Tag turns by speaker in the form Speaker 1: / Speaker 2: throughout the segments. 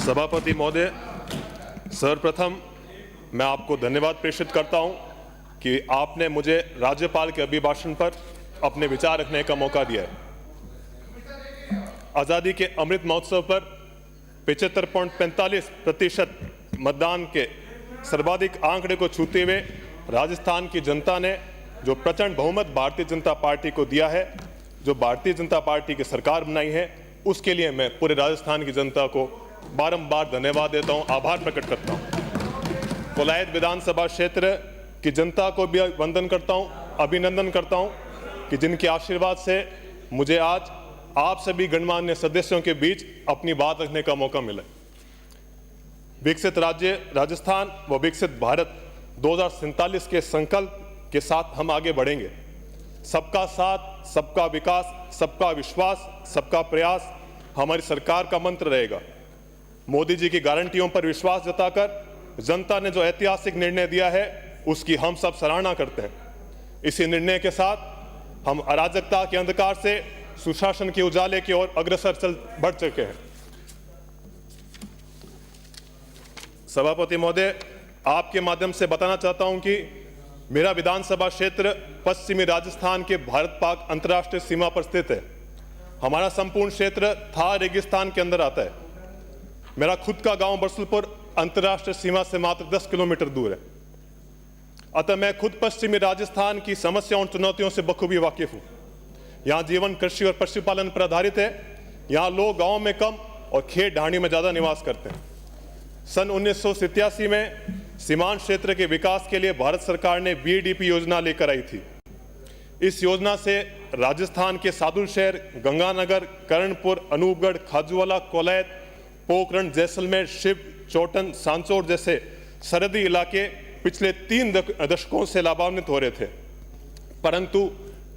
Speaker 1: सभापति महोदय, सर्वप्रथम मैं आपको धन्यवाद प्रेषित करता हूं कि आपने मुझे राज्यपाल के अभिभाषण पर अपने विचार रखने का मौका दिया है। आज़ादी के अमृत महोत्सव पर 75.45% मतदान के सर्वाधिक आंकड़े को छूते हुए राजस्थान की जनता ने जो प्रचंड बहुमत भारतीय जनता पार्टी को दिया है, जो भारतीय जनता पार्टी की सरकार बनाई है, उसके लिए मैं पूरे राजस्थान की जनता को बारंबार धन्यवाद देता हूं, आभार प्रकट करता हूं। कोलायत विधानसभा क्षेत्र की जनता को भी वंदन करता हूं, अभिनंदन करता हूं कि जिनके आशीर्वाद से मुझे आज आप सभी गणमान्य सदस्यों के बीच अपनी बात रखने का मौका मिला। विकसित राज्य राजस्थान व विकसित भारत 2047 के संकल्प के साथ हम आगे बढ़ेंगे। सबका साथ, सबका विकास, सबका विश्वास, सबका प्रयास हमारी सरकार का मंत्र रहेगा। मोदी जी की गारंटियों पर विश्वास जताकर जनता ने जो ऐतिहासिक निर्णय दिया है, उसकी हम सब सराहना करते हैं। इसी निर्णय के साथ हम अराजकता के अंधकार से सुशासन के उजाले की ओर अग्रसर बढ़ चुके हैं। सभापति महोदय, आपके माध्यम से बताना चाहता हूं कि मेरा विधानसभा क्षेत्र पश्चिमी राजस्थान के भारत पाक अंतर्राष्ट्रीय सीमा पर स्थित है। हमारा संपूर्ण क्षेत्र थार रेगिस्तान के अंदर आता है। मेरा खुद का गांव बरसुलपुर अंतर्राष्ट्रीय सीमा से मात्र 10 किलोमीटर दूर है। अतः मैं खुद पश्चिमी राजस्थान की समस्याओं और चुनौतियों से बखूबी वाकिफ हूं। यहाँ जीवन कृषि और पशुपालन पर आधारित है। यहाँ लोग गांव में कम और खेत ढाणी में ज्यादा निवास करते हैं। सन 1987 में सीमांत क्षेत्र के विकास के लिए भारत सरकार ने बीडीपी योजना लेकर आई थी। इस योजना से राजस्थान के सादुल शहर, गंगानगर, करणपुर, अनूपगढ़, खाजूवाला, कोलायत, पोखरण, जैसलमेर, शिव, चोटन, सांचौर जैसे सरहदी इलाके पिछले 3 दशकों से लाभान्वित हो रहे थे। परंतु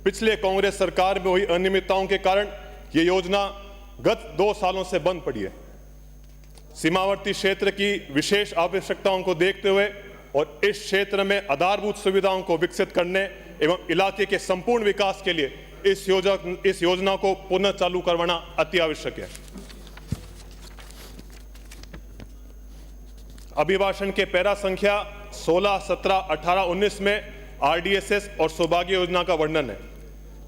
Speaker 1: पिछले कांग्रेस सरकार में हुई अनियमितताओं के कारण ये योजना गत 2 सालों से बंद पड़ी है। सीमावर्ती क्षेत्र की विशेष आवश्यकताओं को देखते हुए और इस क्षेत्र में आधारभूत सुविधाओं को विकसित करने एवं इलाके के संपूर्ण विकास के लिए इस योजना को पुनः चालू करवाना अति आवश्यक है। अभिभाषण के पैरा संख्या 16, 17, 18, 19 में आरडीएसएस और सौभाग्य योजना का वर्णन है।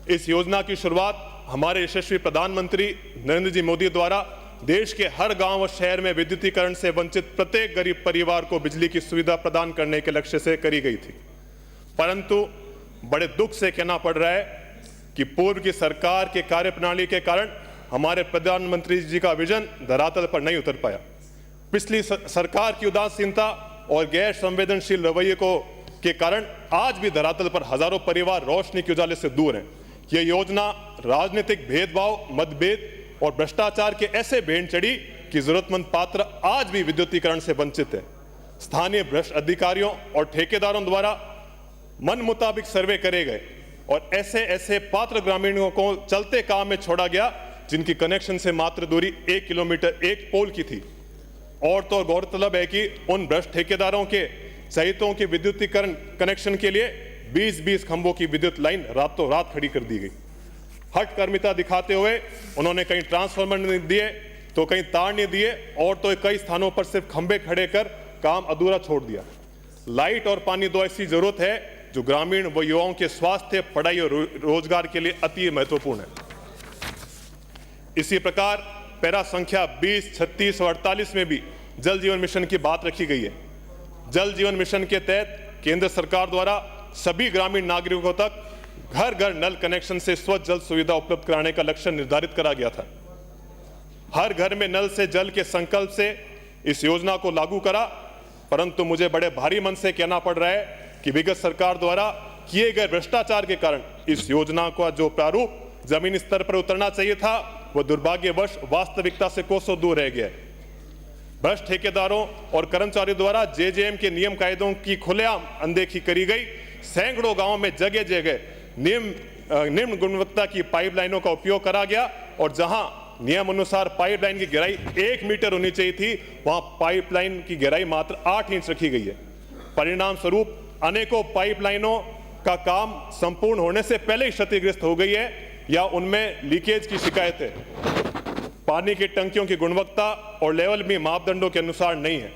Speaker 1: इस योजना की शुरुआत हमारे यशस्वी प्रधानमंत्री नरेंद्र जी मोदी द्वारा देश के हर गांव व शहर में विद्युतीकरण से वंचित प्रत्येक गरीब परिवार को बिजली की सुविधा प्रदान करने के लक्ष्य से करी गई थी। परंतु बड़े दुख से कहना पड़ रहा है कि पूर्व की सरकार के कार्यप्रणाली के कारण हमारे प्रधानमंत्री जी का विजन धरातल पर नहीं उतर पाया। पिछली सरकार की उदासीनता और गैर संवेदनशील रवैये के कारण आज भी धरातल पर हजारों परिवार रोशनी के उजाले से दूर हैं। यह योजना राजनीतिक भेदभाव, मतभेद और भ्रष्टाचार के ऐसे भेंट चढ़ी कि जरूरतमंद पात्र आज भी विद्युतीकरण से वंचित है। स्थानीय भ्रष्ट अधिकारियों और ठेकेदारों द्वारा मन मुताबिक सर्वे करे गए और ऐसे पात्र ग्रामीणों को चलते काम में छोड़ा गया जिनकी कनेक्शन से मात्र दूरी 1 किलोमीटर एक पोल की थी। और तो गौरतलब है कि उन भ्रष्ट ठेकेदारों के सहितों के विद्युतीकरण कनेक्शन के लिए 20-20 खंभों की विद्युत लाइन रातों रात खड़ी कर दी गई। हठकर्मिता दिखाते हुए उन्होंने कहीं ट्रांसफार्मर नहीं दिए तो कहीं तार नहीं दिए और तो कई स्थानों पर सिर्फ खंभे खड़े कर काम अधूरा छोड़ दिया। लाइट और पानी दो ऐसी जरूरत है जो ग्रामीण व युवाओं के स्वास्थ्य, पढ़ाई और रोजगार के लिए अति महत्वपूर्ण है। इसी प्रकार पैरा संख्या 20, 36 और 48 में भी जल जीवन मिशन की बात रखी गई है। जल जीवन मिशन के तहत केंद्र सरकार द्वारा सभी ग्रामीण नागरिकों तक घर घर नल कनेक्शन से स्वच्छ जल सुविधा उपलब्ध कराने का लक्ष्य निर्धारित करा गया था। हर घर में नल से जल के संकल्प से इस योजना को लागू करा, परंतु मुझे बड़े भारी मन से कहना पड़ रहा है कि विगत सरकार द्वारा किए गए भ्रष्टाचार के कारण इस योजना का जो प्रारूप जमीनी स्तर पर उतरना चाहिए था, वह दुर्भाग्यवश वास्तविकता से कोसों दूर रह गया है। भ्रष्ट ठेकेदारों और कर्मचारियों द्वारा जेजेएम के नियम कायदों की खुलेआम अनदेखी करी गई। सैकड़ों गांवों में जगह जगह निम्न गुणवत्ता की पाइपलाइनों का उपयोग करा गया और जहां नियम अनुसार पाइपलाइन की गहराई 1 मीटर होनी चाहिए थी, वहां पाइपलाइन की गहराई मात्र 8 इंच रखी गई है। परिणाम स्वरूप अनेकों पाइपलाइनों का काम संपूर्ण होने से पहले ही क्षतिग्रस्त हो गई है या उनमें लीकेज की शिकायत है। पानी की टंकियों की गुणवत्ता और लेवल भी मापदंडों के अनुसार नहीं है।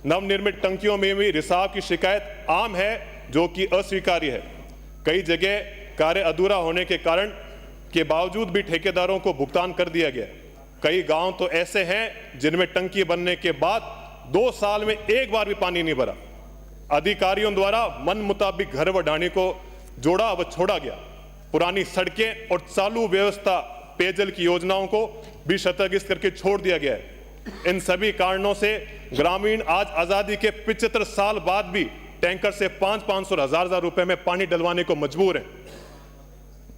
Speaker 1: नवनिर्मित टंकियों में भी रिसाव की शिकायत आम है, जो कि अस्वीकार्य है। कई जगह कार्य अधूरा होने के कारण के बावजूद भी ठेकेदारों को भुगतान कर दिया गया। कई गांव तो ऐसे हैं जिनमें टंकी बनने के बाद 2 साल में एक बार भी पानी नहीं भरा। अधिकारियों द्वारा मन मुताबिक घर व ढाणी को जोड़ा व छोड़ा गया। पुरानी सड़कें और चालू व्यवस्था पेयजल की योजनाओं को भी क्षतिग्रस्त करके छोड़ दिया गया है। इन सभी कारणों से ग्रामीण आज आजादी के 75 साल बाद भी टैंकर से 500 और 1000 रुपए में पानी डलवाने को मजबूर हैं।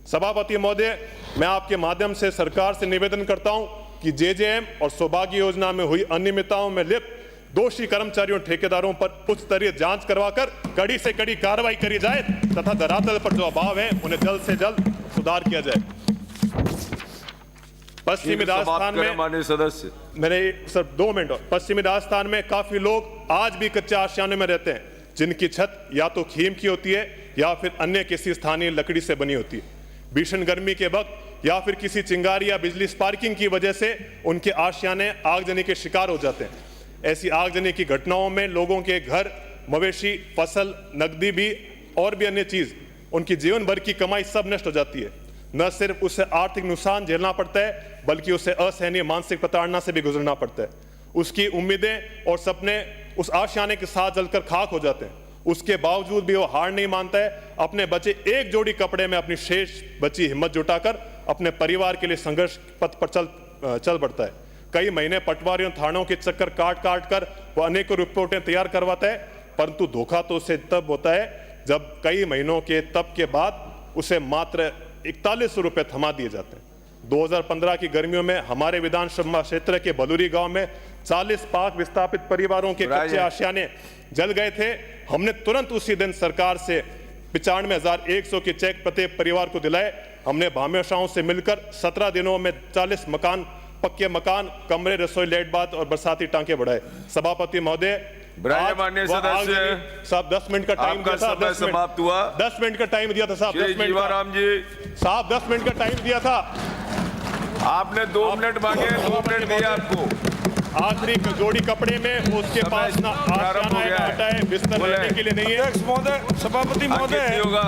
Speaker 1: सभापति महोदय, मैं आपके माध्यम से सरकार से निवेदन करता हूं कि जेजेएम और सौभाग्य योजना में हुई अनियमितताओं में लिप्त दोषी कर्मचारियों ठेकेदारों पर उच्च स्तरीय जांच करवाकर कड़ी से कड़ी कार्रवाई करी जाए तथा धरातल पर जो अभाव है उन्हें जल्द से जल्द सुधार किया जाए। पश्चिमी राजस्थान में
Speaker 2: माननीय सदस्य,
Speaker 1: मैंने सर 2 मिनट और, पश्चिमी राजस्थान में काफी लोग आज भी कच्चे आशियाने में रहते हैं, जिनकी छत या तो खीम की होती है या फिर अन्य किसी स्थानीय लकड़ी से बनी होती है। भीषण गर्मी के वक्त या फिर किसी चिंगारी या बिजली स्पार्किंग की वजह से उनके आशियाने आगजनी के शिकार हो जाते हैं। ऐसी आगजनी की घटनाओं में लोगों के घर, मवेशी, फसल, नकदी भी और भी अन्य चीज, उनकी जीवन भर की कमाई सब नष्ट हो जाती है। न सिर्फ उसे आर्थिक नुकसान झेलना पड़ता है, बल्कि उसे असहनीय मानसिक प्रताड़ना से भी गुजरना पड़ता है। उसकी उम्मीदें और सपने उस आशियाने के साथ जलकर खाक हो जाते हैं। उसके बावजूद भी वो हार नहीं मानता है। अपने बचे एक जोड़ी कपड़े में अपनी शेष बची हिम्मत जुटाकर अपने परिवार के लिए संघर्ष पथ पर चल पड़ता है। कई महीने पटवारियों, थानों के चक्कर काट कर वो अनेकों रिपोर्टें तैयार करवाता है, परंतु धोखा तो उसे तब होता है जब कई महीनों के तब के बाद उसे मात्र 4100 रुपए थमा दिए जाते हैं। 2015 की गर्मियों में हमारे विधानसभा क्षेत्र के भलूरी गांव में 40 पाक विस्थापित परिवारों के कच्चे आशियाने जल गए थे। हमने तुरंत उसी दिन सरकार से 95,100 के चेक प्रत्येक परिवार को दिलाए। हमने भामेशाओं से मिलकर 17 दिनों में 40 मकान, पक्के मकान, कमरे, रसोई, लेट बाथ और बरसाती टांके बढ़ाए। सभापति महोदय,
Speaker 2: माननीय सदस्य
Speaker 1: साहब 10 मिनट का टाइम दिया था। 10
Speaker 2: समाप्त हुआ।
Speaker 1: 10 मिनट का टाइम दिया था साहब। 10 मिनट
Speaker 2: जीवाराम जी
Speaker 1: साहब 10 मिनट का टाइम दिया था।
Speaker 2: आपने 2 मिनट मांगे, 2 मिनट दिया आपको।
Speaker 1: आखिरी जोड़ी कपड़े में उसके पास ना आशियाना है, ना हटा है, बिस्तर लेने के लिए नहीं है।
Speaker 2: सभापति महोदय होगा।